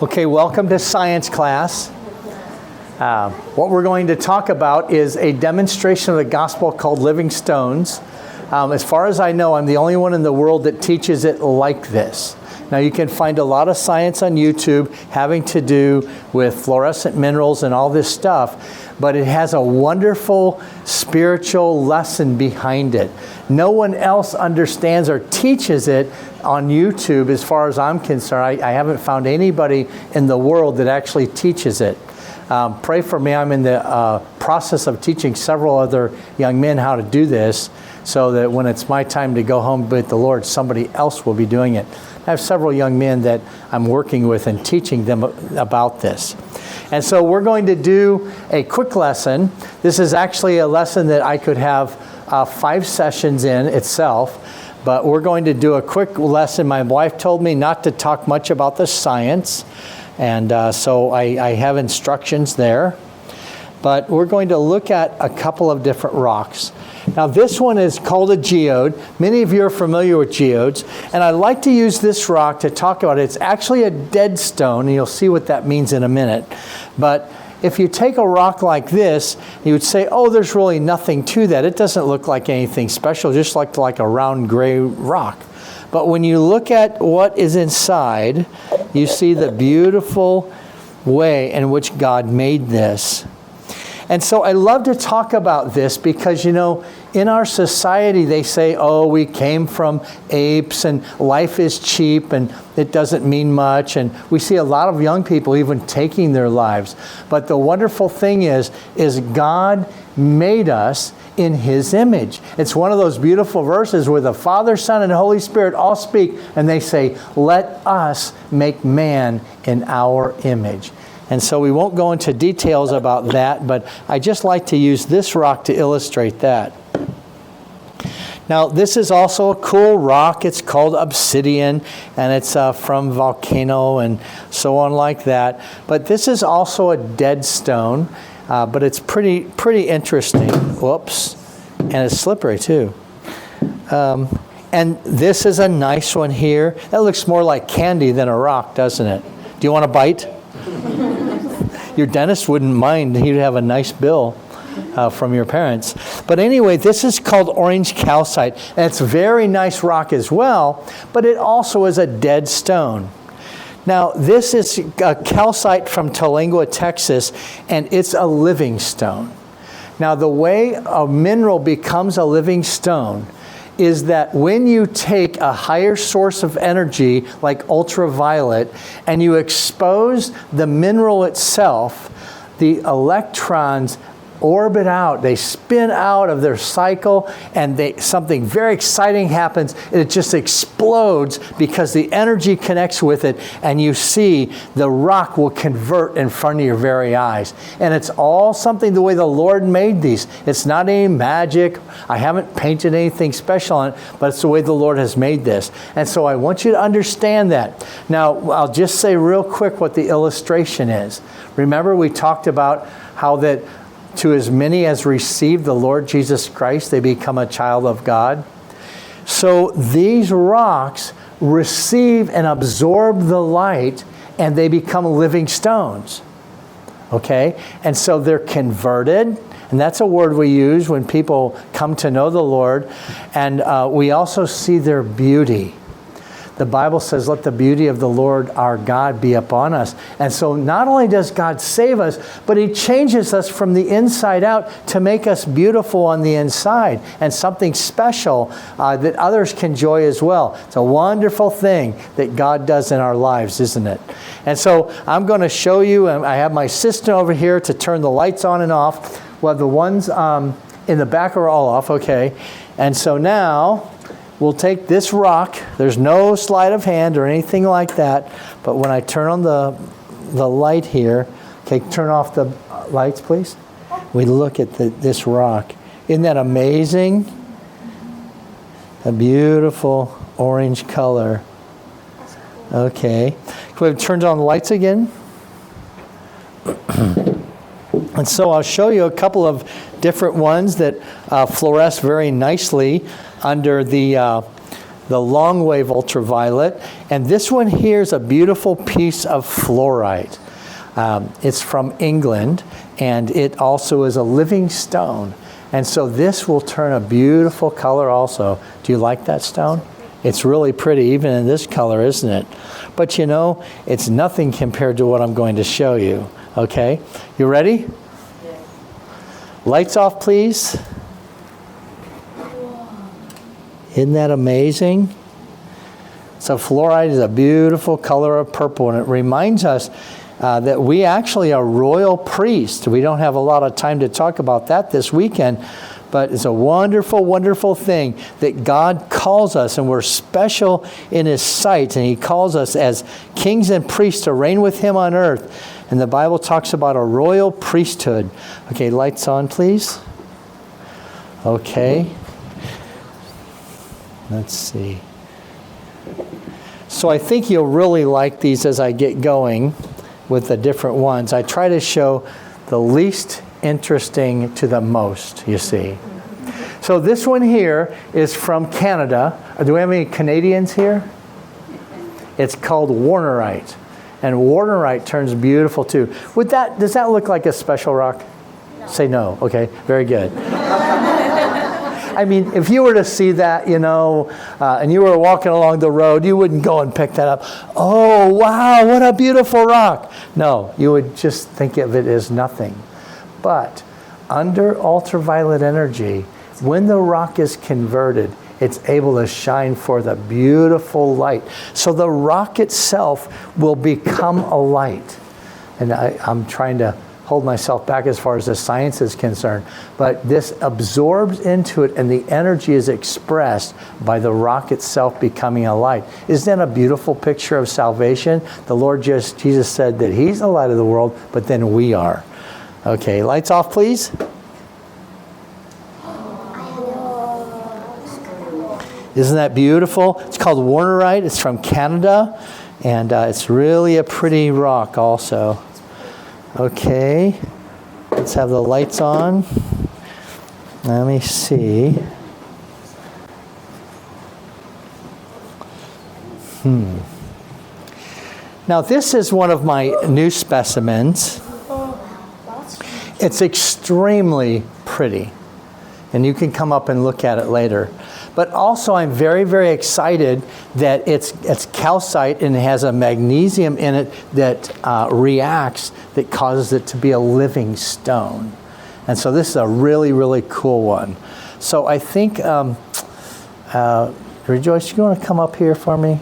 Okay, welcome to science class. What we're going to talk about is a demonstration of the gospel called Living Stones. As far as I know, I'm the only one in the world that teaches it like this. Now, you can find a lot of science on YouTube having to do with fluorescent minerals and all this stuff, but it has a wonderful spiritual lesson behind it. No one else understands or teaches it on YouTube as far as I'm concerned. I haven't found anybody in the world that actually teaches it. Pray for me. I'm in the process of teaching several other young men how to do this so that when it's my time to go home with the Lord, somebody else will be doing it. I have several young men that I'm working with and teaching them about this. And so we're going to do a quick lesson. This is actually a lesson that I could have 5 sessions in itself, but we're going to do a quick lesson. My wife told me not to talk much about the science, and so I have instructions there. But we're going to look at a couple of different rocks. Now, this one is called a geode. Many of you are familiar with geodes, and I like to use this rock to talk about it. It's actually a dead stone, and you'll see what that means in a minute. But if you take a rock like this, you would say, oh, there's really nothing to that. It doesn't look like anything special, just like a round gray rock. But when you look at what is inside, you see the beautiful way in which God made this. And so I love to talk about this because, you know, in our society they say, oh, we came from apes and life is cheap and it doesn't mean much. And we see a lot of young people even taking their lives. But the wonderful thing is God made us in His image. It's one of those beautiful verses where the Father, Son, and Holy Spirit all speak and they say, let us make man in our image. And so we won't go into details about that, but I just like to use this rock to illustrate that. Now, this is also a cool rock. It's called obsidian, and it's from volcano and so on like that. But this is also a dead stone, but it's pretty interesting. Whoops. And it's slippery, too. And this is a nice one here. That looks more like candy than a rock, doesn't it? Do you want a bite? Your dentist wouldn't mind. He'd have a nice bill from your parents. But anyway, this is called orange calcite. And it's a very nice rock as well, but it also is a dead stone. Now, this is a calcite from Tulingua, Texas, and it's a living stone. Now, the way a mineral becomes a living stone is that when you take a higher source of energy, like ultraviolet, and you expose the mineral itself, the electrons orbit out, they spin out of their cycle, and something very exciting happens, and it just explodes because the energy connects with it, and you see the rock will convert in front of your very eyes. And it's all something the way the Lord made these. It's not any magic. I haven't painted anything special on it, but it's the way the Lord has made this. And so I want you to understand that. Now, I'll just say real quick what the illustration is. Remember, we talked about how that to as many as receive the Lord Jesus Christ, they become a child of God. So these rocks receive and absorb the light, and they become living stones. Okay? And so they're converted, and that's a word we use when people come to know the Lord. And we also see their beauty. The Bible says, let the beauty of the Lord our God be upon us. And so not only does God save us, but He changes us from the inside out to make us beautiful on the inside and something special that others can enjoy as well. It's a wonderful thing that God does in our lives, isn't it? And so I'm going to show you, I have my system over here to turn the lights on and off. Well, the ones in the back are all off, okay. And so now we'll take this rock. There's no sleight of hand or anything like that. But when I turn on the light here, okay, turn off the lights, please. We look at this rock. Isn't that amazing? A beautiful orange color. Okay. Can we turn on the lights again? And so I'll show you a couple of different ones that fluoresce very nicely under the the long wave ultraviolet. And this one here is a beautiful piece of fluorite. It's from England, and it also is a living stone. And so this will turn a beautiful color also. Do you like that stone? It's really pretty, even in this color, isn't it? But you know, it's nothing compared to what I'm going to show you. Okay? You ready? Yeah. Lights off, please. Isn't that amazing? So fluorite is a beautiful color of purple, and it reminds us that we actually are royal priests. We don't have a lot of time to talk about that this weekend, but it's a wonderful, wonderful thing that God calls us, and we're special in His sight, and He calls us as kings and priests to reign with Him on earth. And the Bible talks about a royal priesthood. Okay, lights on, please. Okay. Let's see. So I think you'll really like these as I get going with the different ones. I try to show the least interesting to the most, you see. So this one here is from Canada. Do we have any Canadians here? It's called Warnerite. And Warnerite turns beautiful too. Does that look like a special rock? No. Say no. Okay, very good. I mean, if you were to see that, you know, and you were walking along the road, you wouldn't go and pick that up. Oh, wow, what a beautiful rock. No, you would just think of it as nothing. But under ultraviolet energy, when the rock is converted, it's able to shine forth a beautiful light. So the rock itself will become a light. And I'm trying to hold myself back as far as the science is concerned, but this absorbs into it, and the energy is expressed by the rock itself becoming a light. Isn't that a beautiful picture of salvation? The Lord Jesus said that He's the light of the world, but then we are. Okay, lights off, please. Isn't that beautiful? It's called Warnerite. It's from Canada, and it's really a pretty rock also. Okay, let's have the lights on. Let me see. Now this is one of my new specimens. It's extremely pretty, and you can come up and look at it later. But also I'm very, very excited that it's calcite and it has a magnesium in it that reacts, that causes it to be a living stone. And so this is a really, really cool one. So I think, Rejoice, you want to come up here for me?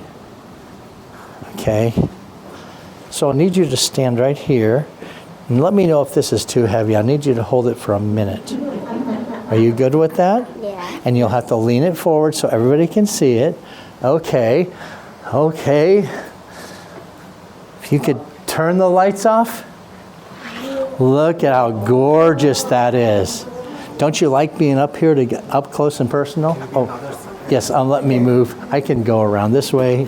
Okay. So I need you to stand right here. And let me know if this is too heavy. I need you to hold it for a minute. Are you good with that? Yeah. And you'll have to lean it forward so everybody can see it. Okay. Okay. If you could turn the lights off. Look at how gorgeous that is. Don't you like being up here to get up close and personal? Oh, yes, let me move. I can go around this way.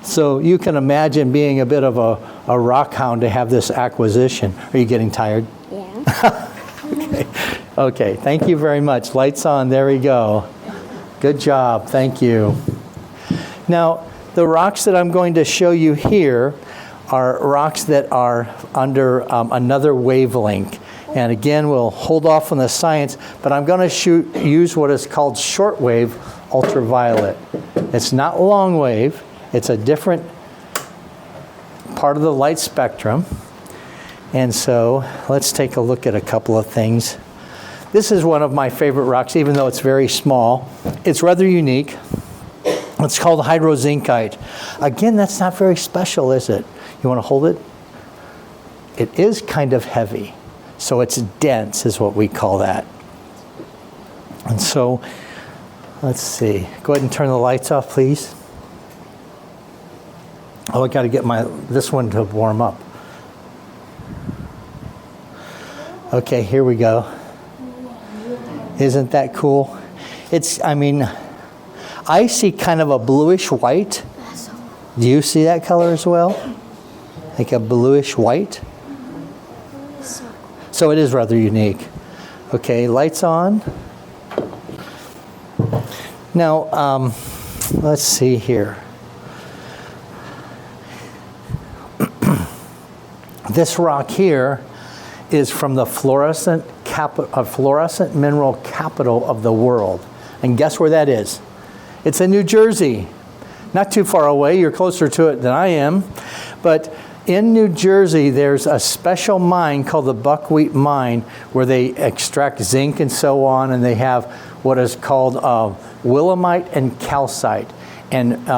So you can imagine being a bit of a rock hound to have this acquisition. Are you getting tired? Yeah. Okay. Okay, thank you very much. Lights on, there we go. Good job, thank you. Now, the rocks that I'm going to show you here are rocks that are under another wavelength. And again, we'll hold off on the science, but I'm going to use what is called shortwave ultraviolet. It's not long wave. It's a different part of the light spectrum. And so let's take a look at a couple of things. This is one of my favorite rocks, even though it's very small. It's rather unique. It's called hydrozincite. Again, that's not very special, is it? You want to hold it? It is kind of heavy. So it's dense is what we call that. And so, let's see. Go ahead and turn the lights off, please. Oh, I got to get this one to warm up. Okay, here we go. Isn't that cool? I see kind of a bluish white. Do you see that color as well? Like a bluish white? So it is rather unique. Okay, lights on. Now, let's see here. This rock here is from the fluorescent mineral capital of the world. And guess where that is? It's in New Jersey. Not too far away. You're closer to it than I am. But in New Jersey, there's a special mine called the Buckwheat Mine where they extract zinc and so on, and they have what is called willemite and calcite. And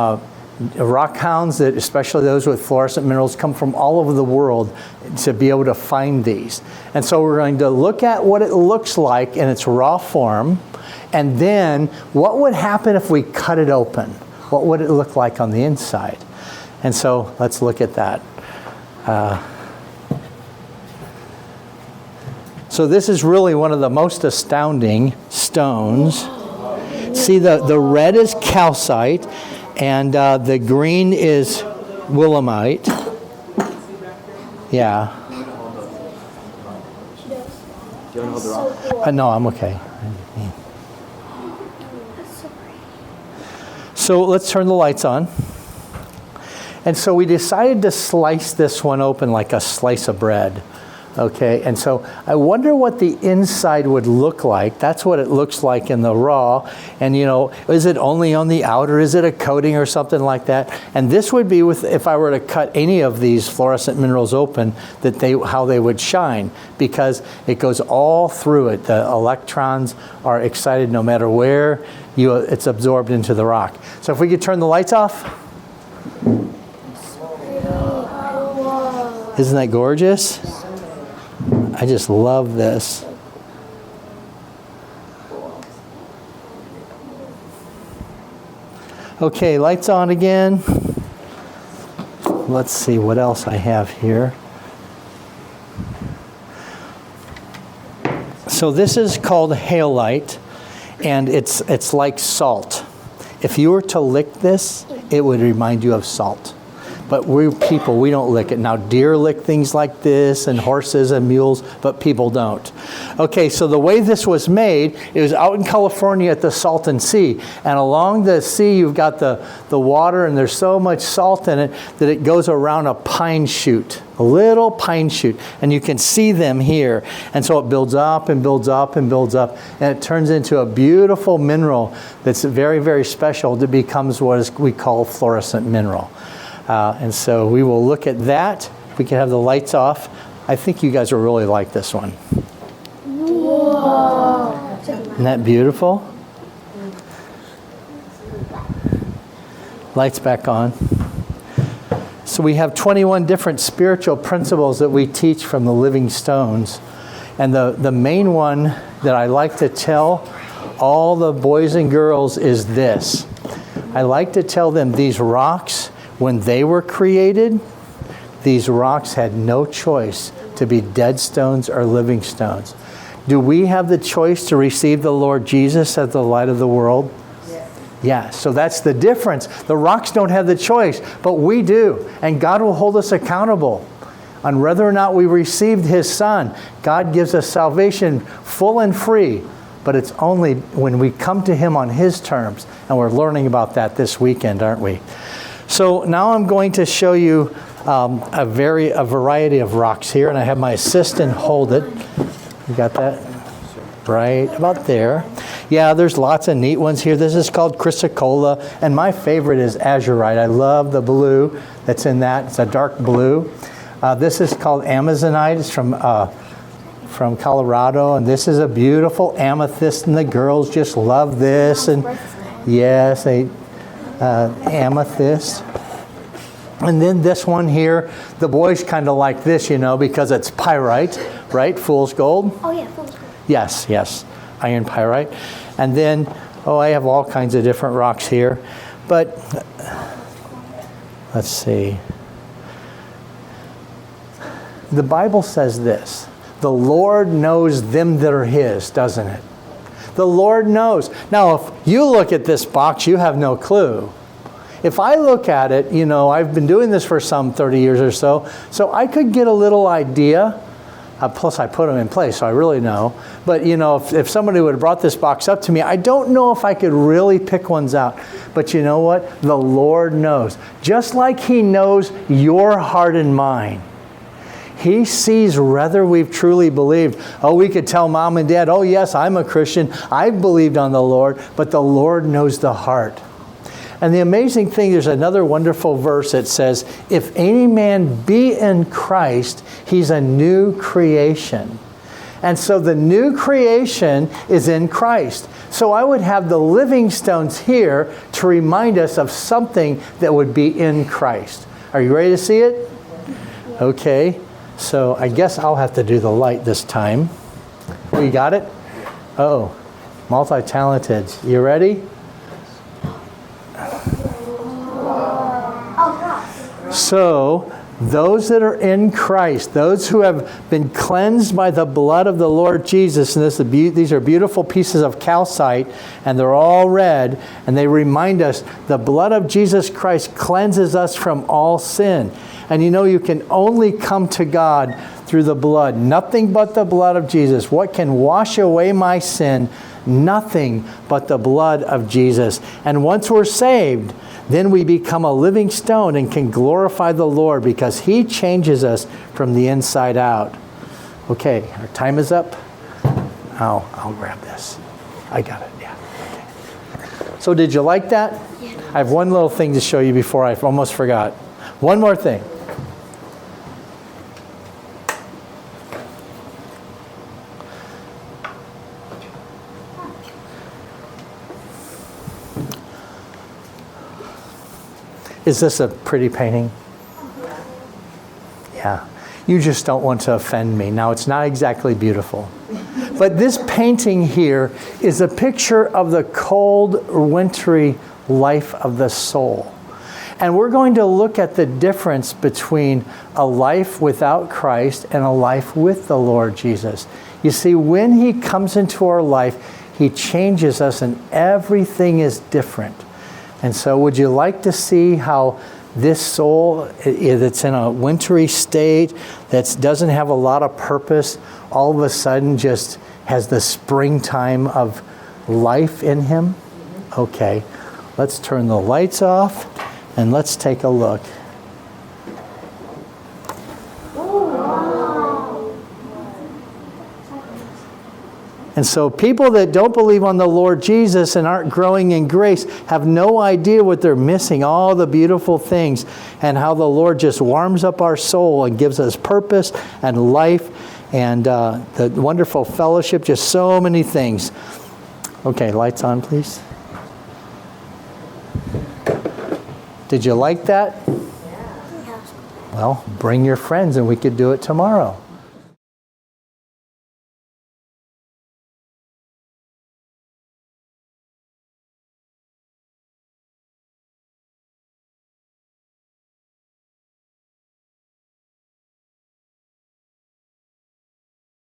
rock hounds, that especially those with fluorescent minerals, come from all over the world to be able to find these. And so we're going to look at what it looks like in its raw form, and then what would happen if we cut it open? What would it look like on the inside? And so let's look at that. So this is really one of the most astounding stones. See, the red is calcite, and the green is willemite. Yeah. Do you want to hold the rock? No, I'm okay. So let's turn the lights on. And so we decided to slice this one open like a slice of bread. Okay, and so I wonder what the inside would look like. That's what it looks like in the raw. And you know, is it only on the outer? Is it a coating or something like that? And this would be with, if I were to cut any of these fluorescent minerals open, that how they would shine, because it goes all through it. The electrons are excited no matter where it's absorbed into the rock. So if we could turn the lights off. Isn't that gorgeous? I just love this. Okay, lights on again. Let's see what else I have here. So this is called halite, and it's like salt. If you were to lick this, it would remind you of salt. But we don't lick it. Now, deer lick things like this, and horses and mules, but people don't. Okay, so the way this was made, it was out in California at the Salton Sea. And along the sea, you've got the water, and there's so much salt in it that it goes around a pine shoot, a little pine shoot. And you can see them here. And so it builds up and builds up and builds up. And it turns into a beautiful mineral that's very, very special that becomes what we call fluorescent mineral. And so we will look at that. If we can have the lights off. I think you guys will really like this one. Whoa. Isn't that beautiful? Lights back on. So we have 21 different spiritual principles that we teach from the living stones. And the main one that I like to tell all the boys and girls is this. I like to tell them these rocks, when they were created, these rocks had no choice to be dead stones or living stones. Do we have the choice to receive the Lord Jesus as the light of the world? Yes. Yeah, so that's the difference. The rocks don't have the choice, but we do. And God will hold us accountable on whether or not we received His Son. God gives us salvation full and free, but it's only when we come to Him on His terms. And we're learning about that this weekend, aren't we? So now I'm going to show you a variety of rocks here, and I have my assistant hold it. You got that? Right about there. Yeah, there's lots of neat ones here. This is called chrysocolla, and my favorite is azurite. I love the blue that's in that. It's a dark blue. This is called amazonite. It's from Colorado, and this is a beautiful amethyst, and the girls just love this. And yes, amethyst. And then this one here, the boys kind of like this, you know, because it's pyrite, right? Fool's gold. Oh yeah, fool's gold. Yes, iron pyrite. And then, I have all kinds of different rocks here. But, let's see. The Bible says this, the Lord knows them that are His, doesn't it? The Lord knows. Now, if you look at this box, you have no clue. If I look at it, you know, I've been doing this for some 30 years or so I could get a little idea Plus, I put them in place, so I really know. But, you know, if somebody would have brought this box up to me, I don't know if I could really pick ones out. But you know what? The Lord knows. Just like He knows your heart and mine. He sees whether we've truly believed. Oh, we could tell mom and dad, oh, yes, I'm a Christian. I've believed on the Lord. But the Lord knows the heart. And the amazing thing, there's another wonderful verse that says, if any man be in Christ, he's a new creation. And so the new creation is in Christ. So I would have the living stones here to remind us of something that would be in Christ. Are you ready to see it? Okay. So I guess I'll have to do the light this time. Oh, you got it? Oh, multi-talented. You ready? So, those that are in Christ, those who have been cleansed by the blood of the Lord Jesus, and these are beautiful pieces of calcite, and they're all red, and they remind us the blood of Jesus Christ cleanses us from all sin. And you know, you can only come to God through the blood. Nothing but the blood of Jesus. What can wash away my sin? Nothing but the blood of Jesus. And once we're saved, then we become a living stone and can glorify the Lord because He changes us from the inside out. Okay, our time is up. I'll grab this. I got it, yeah. Okay. So did you like that? Yeah. I have one little thing to show you before I almost forgot. One more thing. Is this a pretty painting? Yeah. You just don't want to offend me. Now, it's not exactly beautiful. But this painting here is a picture of the cold, wintry life of the soul. And we're going to look at the difference between a life without Christ and a life with the Lord Jesus. You see, when He comes into our life, He changes us and everything is different. And so would you like to see how this soul that's in a wintry state, that doesn't have a lot of purpose, all of a sudden just has the springtime of life in him? Okay, let's turn the lights off and let's take a look. And so people that don't believe on the Lord Jesus and aren't growing in grace have no idea what they're missing, all the beautiful things, and how the Lord just warms up our soul and gives us purpose and life and the wonderful fellowship, just so many things. Okay, lights on, please. Did you like that? Yeah. Well, bring your friends and we could do it tomorrow.